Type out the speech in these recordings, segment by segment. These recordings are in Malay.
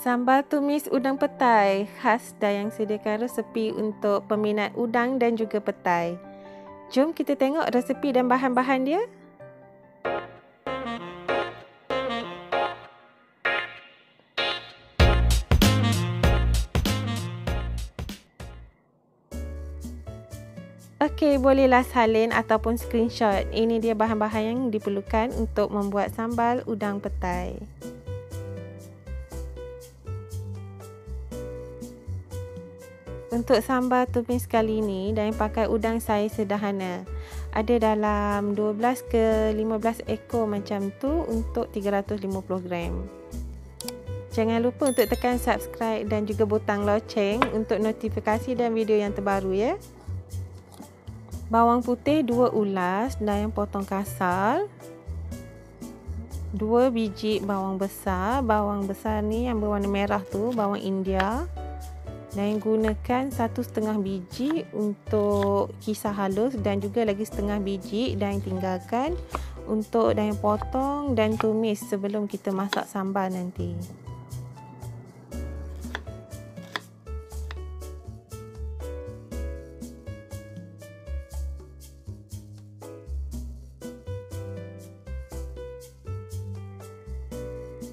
Sambal tumis udang petai khas Dayang sediakan resepi untuk peminat udang dan juga petai. Jom kita tengok resepi dan bahan-bahan dia. Okey, bolehlah salin ataupun screenshot. Ini dia bahan-bahan yang diperlukan untuk membuat sambal udang petai. Untuk sambal tumis kali ini, Dayang pakai udang saiz sederhana. Ada dalam 12 ke 15 ekor macam tu untuk 350 gram. Jangan lupa untuk tekan subscribe dan juga butang loceng untuk notifikasi dan video yang terbaru ya. Bawang putih 2 ulas, Dayang potong kasar. 2 biji bawang besar. Bawang besar ni yang berwarna merah tu, bawang India. Dan gunakan 1,5 biji untuk kisar halus dan juga lagi setengah biji dan tinggalkan untuk dan potong dan tumis sebelum kita masak sambal nanti.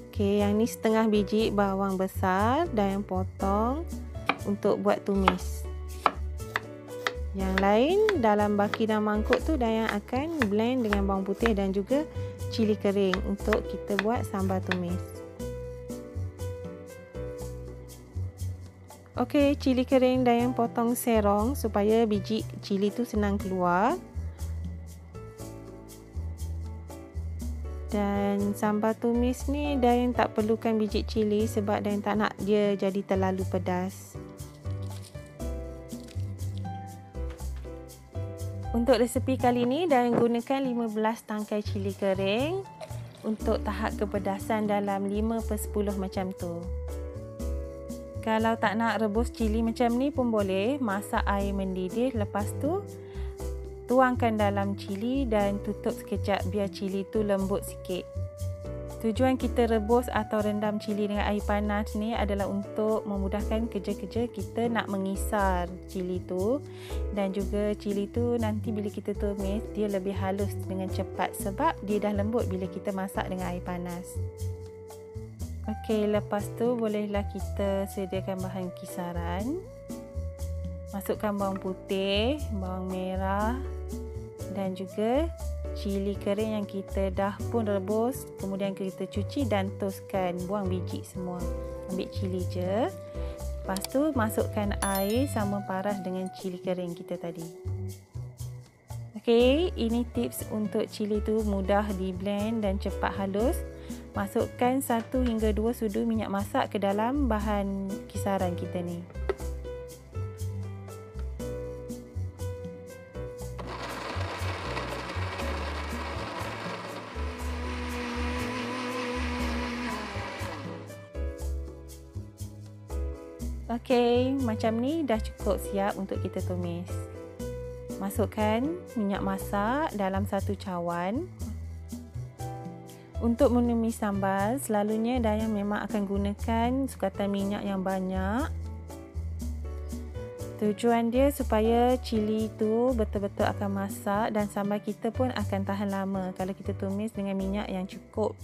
Okey, yang ni setengah biji bawang besar dan potong untuk buat tumis. Yang lain dalam baki dan mangkuk tu Dayang akan blend dengan bawang putih dan juga cili kering untuk kita buat sambal tumis. Okey, cili kering Dayang potong serong supaya biji cili tu senang keluar. Dan sambal tumis ni Dayang tak perlukan biji cili sebab Dayang tak nak dia jadi terlalu pedas. Untuk resepi kali ni Dayang gunakan 15 tangkai cili kering untuk tahap kepedasan dalam 5/10 macam tu. Kalau tak nak rebus cili macam ni pun boleh, masak air mendidih, lepas tu tuangkan dalam cili dan tutup sekejap biar cili tu lembut sikit. Tujuan kita rebus atau rendam cili dengan air panas ni adalah untuk memudahkan kerja-kerja kita nak mengisar cili tu, dan juga cili tu nanti bila kita tumis dia lebih halus dengan cepat sebab dia dah lembut bila kita masak dengan air panas. Okey, lepas tu bolehlah kita sediakan bahan kisaran. Masukkan bawang putih, bawang merah dan juga cili kering yang kita dah pun rebus, kemudian kita cuci dan toskan, buang biji semua. Ambil cili je. Lepas tu masukkan air sama paras dengan cili kering kita tadi. Okey, ini tips untuk cili tu mudah di blend dan cepat halus. Masukkan 1 hingga 2 sudu minyak masak ke dalam bahan kisaran kita ni. Okey, macam ni dah cukup siap untuk kita tumis. Masukkan minyak masak dalam 1 cawan. Untuk menumis sambal, selalunya Dayang memang akan gunakan sukatan minyak yang banyak. Tujuan dia supaya cili tu betul-betul akan masak dan sambal kita pun akan tahan lama. Kalau kita tumis dengan minyak yang cukup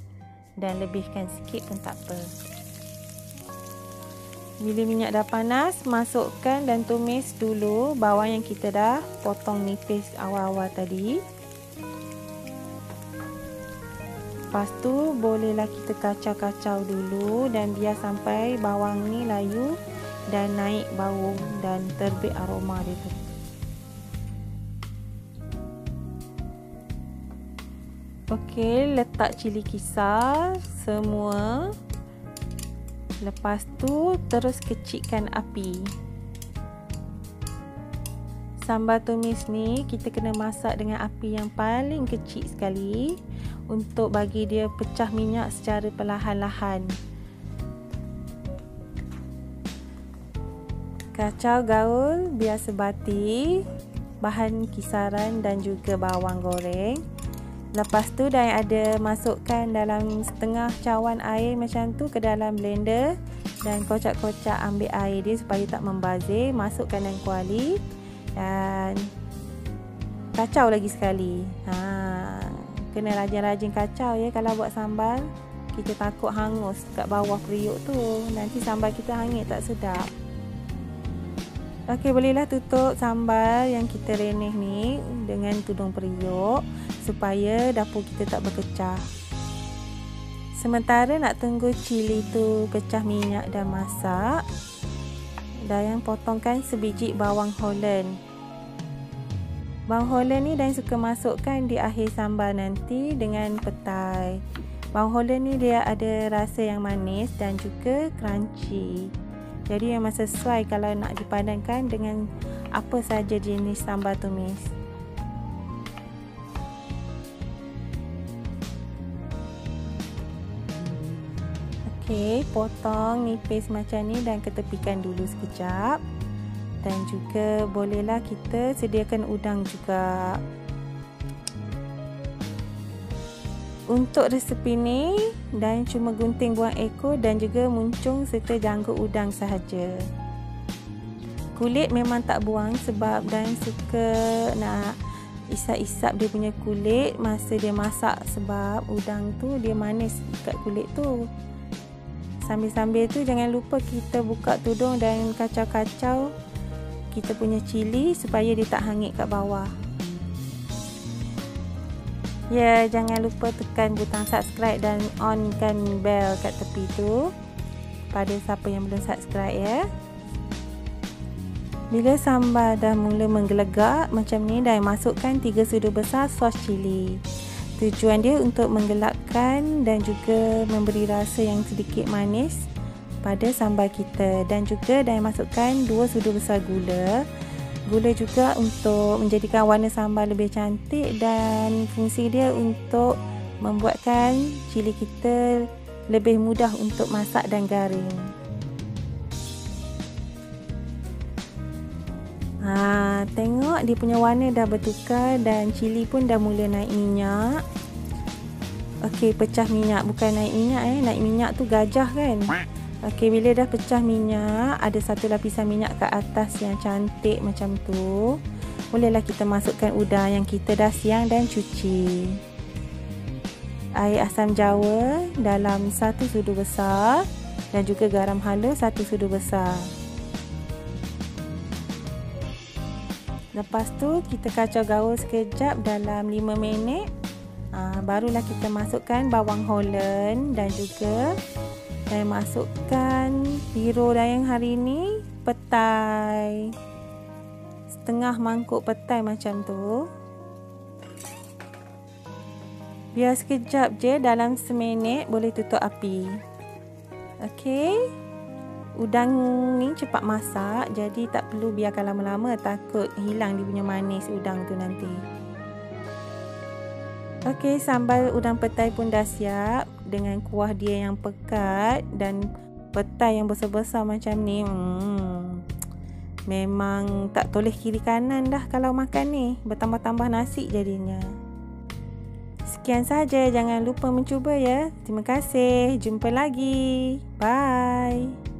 dan lebihkan sikit pun tak apa. Bila minyak dah panas, masukkan dan tumis dulu bawang yang kita dah potong nipis awal-awal tadi. Lepas tu bolehlah kita kacau-kacau dulu dan biar sampai bawang ni layu dan naik bau dan terbit aroma dia tu. Okey, letak cili kisar semua. Lepas tu terus kecilkan api. Sambal tumis ni kita kena masak dengan api yang paling kecil sekali untuk bagi dia pecah minyak secara perlahan-lahan. Kacau gaul biar sebati bahan kisaran dan juga bawang goreng. Lepas tu Dayang ada masukkan dalam setengah cawan air macam tu ke dalam blender dan kocak-kocak ambil air dia supaya tak membazir. Masukkan dalam kuali dan kacau lagi sekali. Kena rajin-rajin kacau ya kalau buat sambal. Kita takut hangus kat bawah periuk tu. Nanti sambal kita hangit tak sedap. Okey, bolehlah tutup sambal yang kita renih ni dengan tudung periuk supaya dapur kita tak berkecah. Sementara nak tunggu cili tu pecah minyak dan masak, Dayang potongkan sebiji bawang Holland. Bawang Holland ni Dayang suka masukkan di akhir sambal nanti dengan petai. Bawang Holland ni dia ada rasa yang manis dan juga crunchy. Jadi memang sesuai kalau nak dipadankan dengan apa saja jenis sambal tumis. Okey, potong nipis macam ni dan ketepikan dulu sekejap. Dan juga bolehlah kita sediakan udang juga. Untuk resepi ni, Dayang cuma gunting buang ekor dan juga muncung serta janggut udang sahaja. Kulit memang tak buang sebab Dayang suka nak isap-isap dia punya kulit masa dia masak sebab udang tu dia manis kat kulit tu. Sambil-sambil tu jangan lupa kita buka tudung dan kacau-kacau kita punya cili supaya dia tak hangit kat bawah. Ya, jangan lupa tekan butang subscribe dan onkan bell kat tepi tu pada siapa yang belum subscribe ya. Bila sambal dah mula menggelegak macam ni, dah masukkan 3 sudu besar sos cili. Tujuan dia untuk menggelapkan dan juga memberi rasa yang sedikit manis pada sambal kita. Dan juga dah masukkan 2 sudu besar gula. Gula juga untuk menjadikan warna sambal lebih cantik dan fungsi dia untuk membuatkan cili kita lebih mudah untuk masak dan garing. Tengok dia punya warna dah bertukar dan cili pun dah mula naik minyak. Okey, pecah minyak, bukan naik minyak naik minyak tu gajah kan. Okey, bila dah pecah minyak, ada satu lapisan minyak kat atas yang cantik macam tu. Bolehlah kita masukkan udang yang kita dah siang dan cuci. Air asam jawa dalam 1 sudu besar dan juga garam halus 1 sudu besar. Lepas tu kita kacau gaul sekejap dalam 5 minit. Barulah kita masukkan bawang Holland dan juga Dayang masukkan hero Dayang hari ni petai. Setengah mangkuk petai macam tu. Biar sekejap je, dalam seminit boleh tutup api. Okey. Udang ni cepat masak, jadi tak perlu biarkan lama-lama, takut hilang dia punya manis udang tu nanti. Okey, sambal udang petai pun dah siap dengan kuah dia yang pekat dan petai yang besar-besar macam ni. Memang tak toleh kiri kanan dah kalau makan ni. Bertambah-tambah nasi jadinya. Sekian saja, jangan lupa mencuba ya. Terima kasih. Jumpa lagi. Bye.